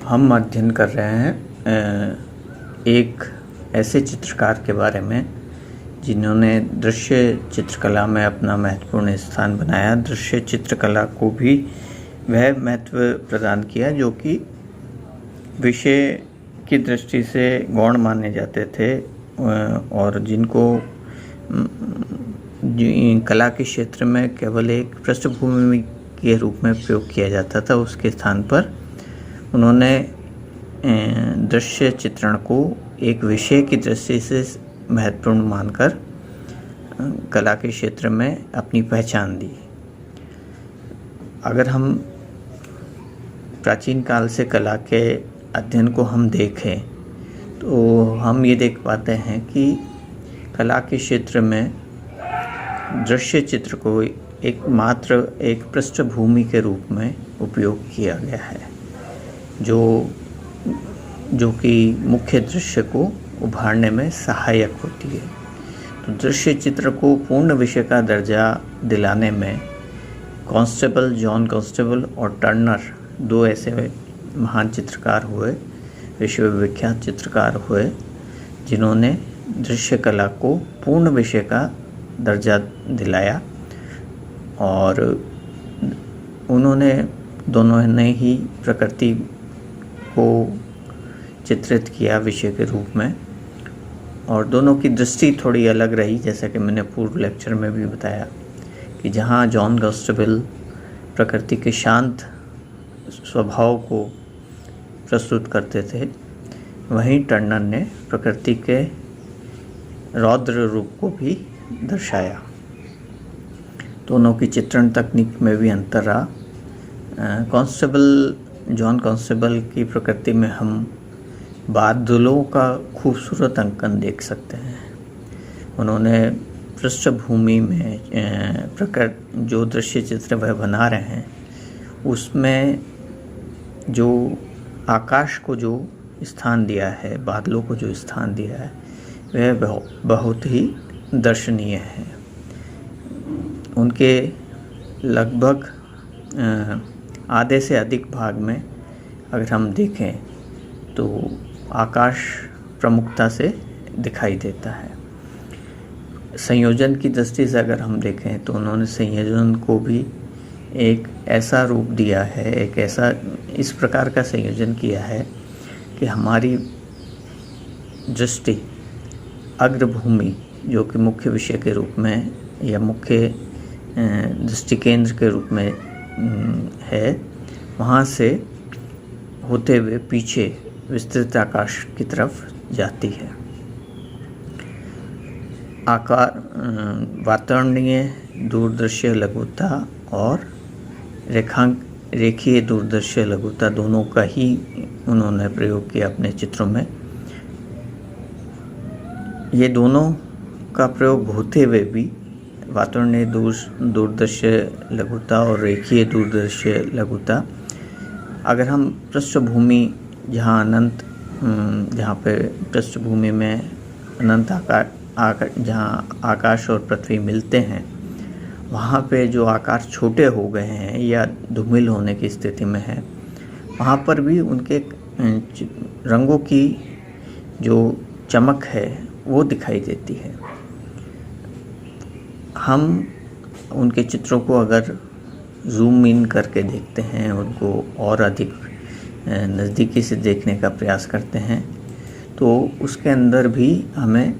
हम अध्ययन कर रहे हैं एक ऐसे चित्रकार के बारे में जिन्होंने दृश्य चित्रकला में अपना महत्वपूर्ण स्थान बनाया। दृश्य चित्रकला को भी वह महत्व प्रदान किया जो कि विषय की दृष्टि से गौण माने जाते थे और जिनको कला के क्षेत्र में केवल एक पृष्ठभूमि के रूप में प्रयोग किया जाता था, उसके स्थान पर उन्होंने दृश्य चित्रण को एक विषय की दृष्टि से महत्वपूर्ण मानकर कला के क्षेत्र में अपनी पहचान दी। अगर हम प्राचीन काल से कला के अध्ययन को हम देखें तो हम ये देख पाते हैं कि कला के क्षेत्र में दृश्य चित्र को एकमात्र एक पृष्ठभूमि के रूप में उपयोग किया गया है जो कि मुख्य दृश्य को उभारने में सहायक होती है। तो दृश्य चित्र को पूर्ण विषय का दर्जा दिलाने में कांस्टेबल, जॉन कांस्टेबल और टर्नर दो ऐसे महान चित्रकार हुए, विश्वविख्यात चित्रकार हुए, जिन्होंने दृश्य कला को पूर्ण विषय का दर्जा दिलाया और उन्होंने दोनों ने ही प्रकृति को चित्रित किया विषय के रूप में और दोनों की दृष्टि थोड़ी अलग रही। जैसा कि मैंने पूर्व लेक्चर में भी बताया कि जहाँ जॉन कांस्टेबल प्रकृति के शांत स्वभाव को प्रस्तुत करते थे, वहीं टर्नर ने प्रकृति के रौद्र रूप को भी दर्शाया। दोनों की चित्रण तकनीक में भी अंतर रहा। जॉन कांस्टेबल की प्रकृति में हम बादलों का खूबसूरत अंकन देख सकते हैं। उन्होंने पृष्ठभूमि में जो दृश्य चित्र वह बना रहे हैं उसमें जो आकाश को जो स्थान दिया है, बादलों को जो स्थान दिया है, वह बहुत ही दर्शनीय है। उनके लगभग आधे से अधिक भाग में अगर हम देखें तो आकाश प्रमुखता से दिखाई देता है। संयोजन की दृष्टि से अगर हम देखें तो उन्होंने संयोजन को भी एक ऐसा रूप दिया है, एक ऐसा इस प्रकार का संयोजन किया है कि हमारी दृष्टि अग्रभूमि जो कि मुख्य विषय के रूप में या मुख्य दृष्टि केंद्र के रूप में है, वहाँ से होते हुए पीछे विस्तृत आकाश की तरफ जाती है। आकार, वातावरणीय दूरदृश्य लघुता और रेखीय दूरदृश्य लघुता दोनों का ही उन्होंने प्रयोग किया अपने चित्रों में। ये दोनों का प्रयोग होते हुए भी वातावरणीय दूरदृश्य लघुता और रेखीय दूरदृश्य लघुता, अगर हम पृष्ठभूमि जहाँ पे पृष्ठभूमि में अनंत जहाँ आकाश और पृथ्वी मिलते हैं, वहाँ पे जो आकार छोटे हो गए हैं या धूमिल होने की स्थिति में है, वहाँ पर भी उनके रंगों की जो चमक है वो दिखाई देती है। हम उनके चित्रों को अगर जूम इन करके देखते हैं, उनको और अधिक नज़दीकी से देखने का प्रयास करते हैं, तो उसके अंदर भी हमें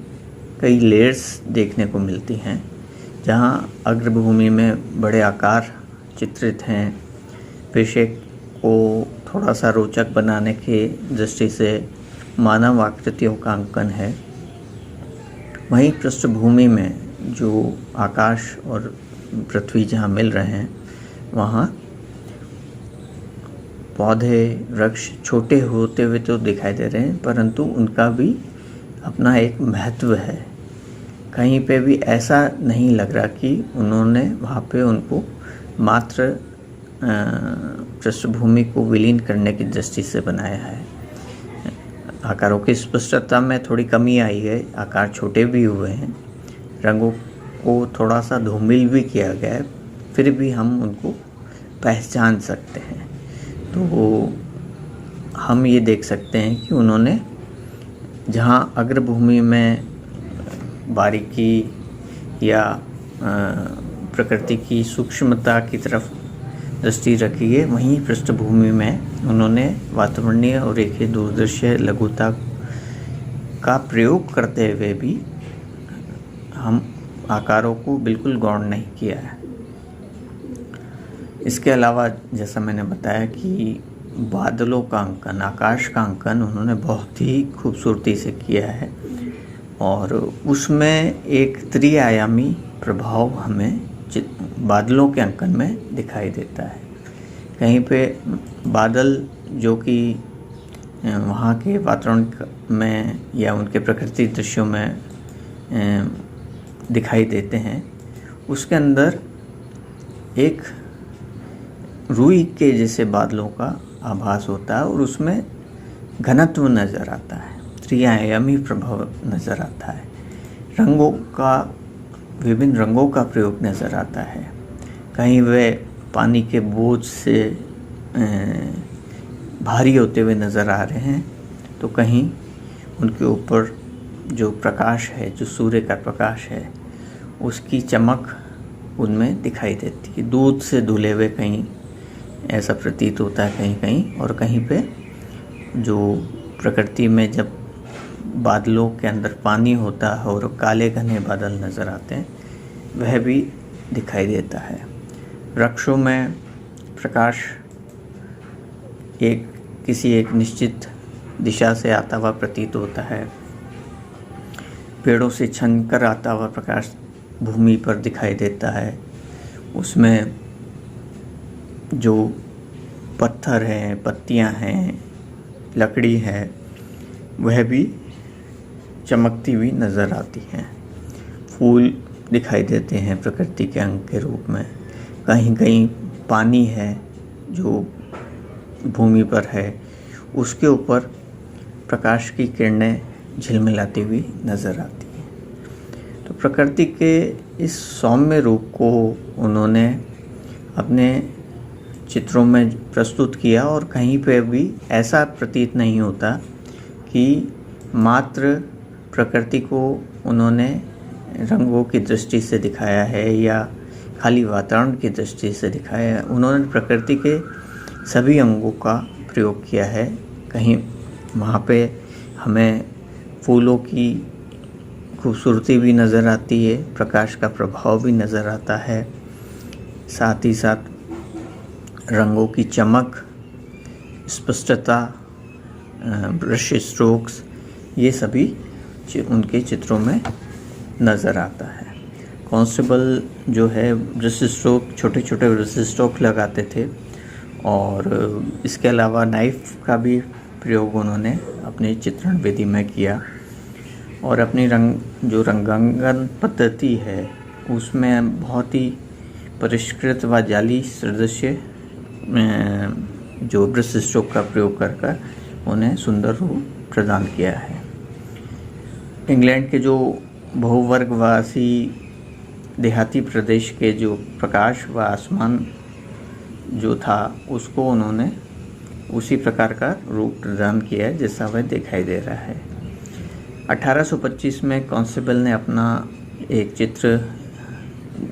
कई लेयर्स देखने को मिलती हैं। जहाँ अग्रभूमि में बड़े आकार चित्रित हैं, विषय को थोड़ा सा रोचक बनाने की दृष्टि से मानव आकृतियों का अंकन है, वहीं पृष्ठभूमि में जो आकाश और पृथ्वी जहाँ मिल रहे हैं, वहाँ पौधे, वृक्ष छोटे होते हुए तो दिखाई दे रहे हैं, परंतु उनका भी अपना एक महत्व है। कहीं पे भी ऐसा नहीं लग रहा कि उन्होंने वहाँ पे उनको मात्र पृष्ठभूमि को विलीन करने की दृष्टि से बनाया है। आकारों की स्पष्टता में थोड़ी कमी आई है, आकार छोटे भी हुए हैं, रंगों को थोड़ा सा धूमिल भी किया गया है, फिर भी हम उनको पहचान सकते हैं। तो हम ये देख सकते हैं कि उन्होंने जहाँ अग्रभूमि में बारीकी या प्रकृति की सूक्ष्मता की तरफ दृष्टि रखी है, वहीं पृष्ठभूमि में उन्होंने वातावरणीय और रेखीय दूरदृश्य लघुता का प्रयोग करते हुए भी हम आकारों को बिल्कुल गौण नहीं किया है। इसके अलावा जैसा मैंने बताया कि बादलों का अंकन, आकाश का अंकन उन्होंने बहुत ही खूबसूरती से किया है और उसमें एक त्रिआयामी प्रभाव हमें बादलों के अंकन में दिखाई देता है। कहीं पे बादल जो कि वहाँ के वातावरण में या उनके प्रकृति दृश्यों में दिखाई देते हैं, उसके अंदर एक रुई के जैसे बादलों का आभास होता है और उसमें घनत्व नज़र आता है, त्रिआयामी प्रभाव नज़र आता है, रंगों का, विभिन्न रंगों का प्रयोग नज़र आता है। कहीं वे पानी के बोझ से भारी होते हुए नज़र आ रहे हैं, तो कहीं उनके ऊपर जो प्रकाश है, जो सूर्य का प्रकाश है, उसकी चमक उनमें दिखाई देती है। दूध से धुले हुए कहीं ऐसा प्रतीत होता है कहीं कहीं, और कहीं पे जो प्रकृति में जब बादलों के अंदर पानी होता है और काले घने बादल नज़र आते हैं, वह भी दिखाई देता है। वृक्षों में प्रकाश किसी एक निश्चित दिशा से आता हुआ प्रतीत होता है। पेड़ों से छनकर आता हुआ प्रकाश भूमि पर दिखाई देता है। उसमें जो पत्थर हैं, पत्तियां हैं, लकड़ी है, वह भी चमकती हुई नज़र आती हैं। फूल दिखाई देते हैं प्रकृति के अंग के रूप में। कहीं कहीं पानी है जो भूमि पर है, उसके ऊपर प्रकाश की किरणें झिलमिलाती हुई नज़र आती हैं। तो प्रकृति के इस सौम्य रूप को उन्होंने अपने चित्रों में प्रस्तुत किया और कहीं पे भी ऐसा प्रतीत नहीं होता कि मात्र प्रकृति को उन्होंने रंगों की दृष्टि से दिखाया है या खाली वातावरण की दृष्टि से दिखाया है। उन्होंने प्रकृति के सभी अंगों का प्रयोग किया है। कहीं वहाँ पे हमें फूलों की खूबसूरती भी नज़र आती है, प्रकाश का प्रभाव भी नज़र आता है, साथ ही साथ रंगों की चमक, स्पष्टता, ब्रश स्ट्रोक्स, ये सभी उनके चित्रों में नज़र आता है। कांस्टेबल जो है ब्रश स्ट्रोक, छोटे छोटे ब्रश स्ट्रोक लगाते थे और इसके अलावा नाइफ का भी प्रयोग उन्होंने अपनी चित्रण विधि में किया और अपनी रंगांकन पद्धति है उसमें बहुत ही परिष्कृत व जाली सदृश्य जो ब्रश स्ट्रोक का प्रयोग कर उन्हें सुंदर रूप प्रदान किया है। इंग्लैंड के जो बहुवर्गवासी देहाती प्रदेश के जो प्रकाश व आसमान जो था, उसको उन्होंने उसी प्रकार का रूप प्रदान किया है जैसा वह दिखाई दे रहा है। 1825 में कांस्टेबल ने अपना एक चित्र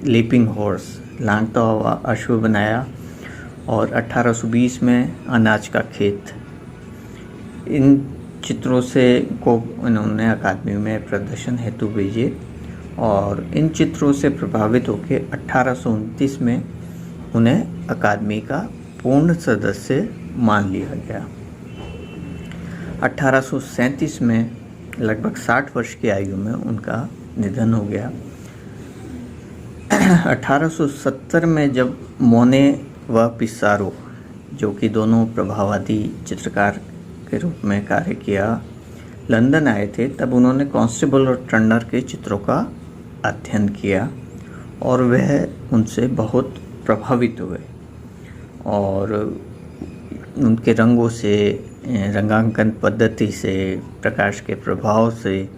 लीपिंग हॉर्स, लांघता हुआ अश्व बनाया और 1820 में अनाज का खेत, इन चित्रों से को उन्होंने अकादमी में प्रदर्शन हेतु भेजे और इन चित्रों से प्रभावित होकर 1829 में उन्हें अकादमी का पूर्ण सदस्य मान लिया गया। 1837 में लगभग 60 वर्ष की आयु में उनका निधन हो गया। 1870 में जब मोने व पिसारो, जो कि दोनों प्रभाववादी चित्रकार के रूप में कार्य किया, लंदन आए थे, तब उन्होंने कांस्टेबल और टर्नर के चित्रों का अध्ययन किया और वह उनसे बहुत प्रभावित हुए और उनके रंगों से, रंगांकन पद्धति से, प्रकाश के प्रभाव से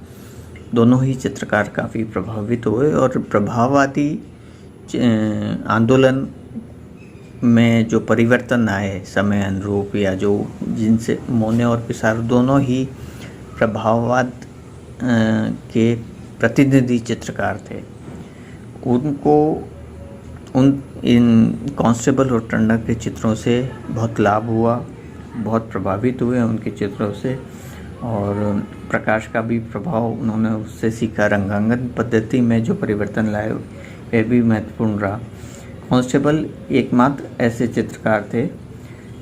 दोनों ही चित्रकार काफ़ी प्रभावित हुए और प्रभाववादी आंदोलन में जो परिवर्तन आए समय अनुरूप, या जो जिनसे मोने और पिसारो दोनों ही प्रभाववाद के प्रतिनिधि चित्रकार थे, उनको इन कांस्टेबल और टंडन के चित्रों से बहुत लाभ हुआ, बहुत प्रभावित हुए उनके चित्रों से, और प्रकाश का भी प्रभाव उन्होंने उससे सीखा। रंगांकन पद्धति में जो परिवर्तन लाए वह भी महत्वपूर्ण रहा। कांस्टेबल एकमात्र ऐसे चित्रकार थे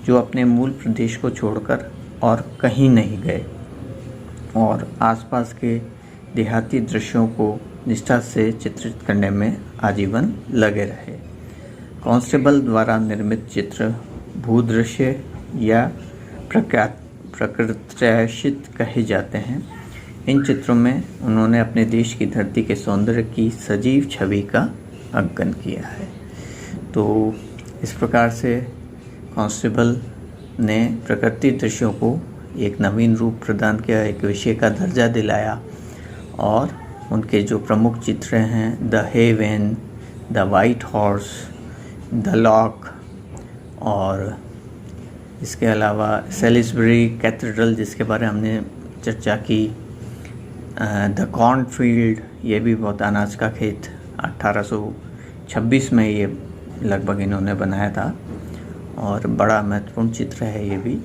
जो अपने मूल प्रदेश को छोड़कर और कहीं नहीं गए और आसपास के देहाती दृश्यों को निष्ठा से चित्रित करने में आजीवन लगे रहे। कांस्टेबल द्वारा निर्मित चित्र भूदृश्य या प्रकृत्याशित कहे जाते हैं। इन चित्रों में उन्होंने अपने देश की धरती के सौंदर्य की सजीव छवि का अंकन किया है। तो इस प्रकार से कांस्टेबल ने प्रकृति दृश्यों को एक नवीन रूप प्रदान किया, एक विषय का दर्जा दिलाया, और उनके जो प्रमुख चित्र हैं the haven, the white horse, the lock, और इसके अलावा सेलिसबरी कैथेड्रल जिसके बारे में हमने चर्चा की, द कॉर्नफील्ड, ये भी बहुत अनाज का खेत, 1826 में ये लगभग इन्होंने बनाया था और बड़ा महत्वपूर्ण चित्र है ये भी।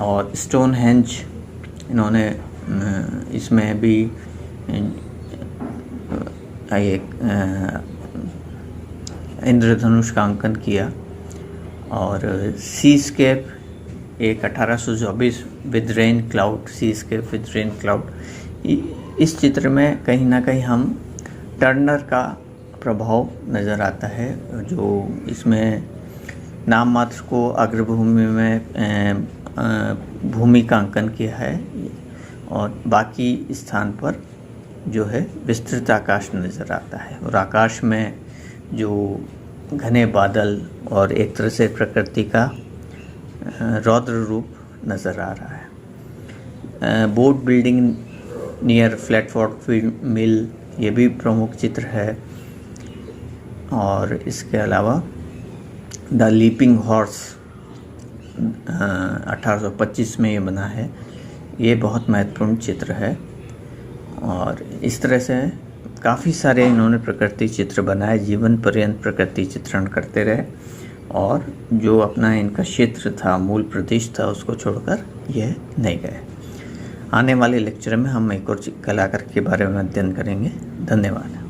और स्टोनहेंज इन्होंने इसमें भी एक इंद्रधनुष का अंकन किया। और सीस्केप एक 1824 with rain cloud, seascape with rain cloud, इस चित्र में कहीं ना कहीं हम टर्नर का प्रभाव नज़र आता है, जो इसमें नाम मात्र को अग्रभूमि में भूमि का अंकन किया है और बाकी स्थान पर जो है विस्तृत आकाश नज़र आता है, और आकाश में जो घने बादल और एक तरह से प्रकृति का रौद्र रूप नज़र आ रहा है। बोट बिल्डिंग नियर फ्लैटफोर्ड मिल, ये भी प्रमुख चित्र है। और इसके अलावा द लीपिंग हॉर्स 1825 में ये बना है, ये बहुत महत्वपूर्ण चित्र है। और इस तरह से काफ़ी सारे इन्होंने प्रकृति चित्र बनाए, जीवन पर्यंत प्रकृति चित्रण करते रहे, और जो अपना इनका क्षेत्र था, मूल प्रदेश था, उसको छोड़कर यह नहीं गए। आने वाले लेक्चर में हम एक और कलाकार के बारे में अध्ययन करेंगे। धन्यवाद।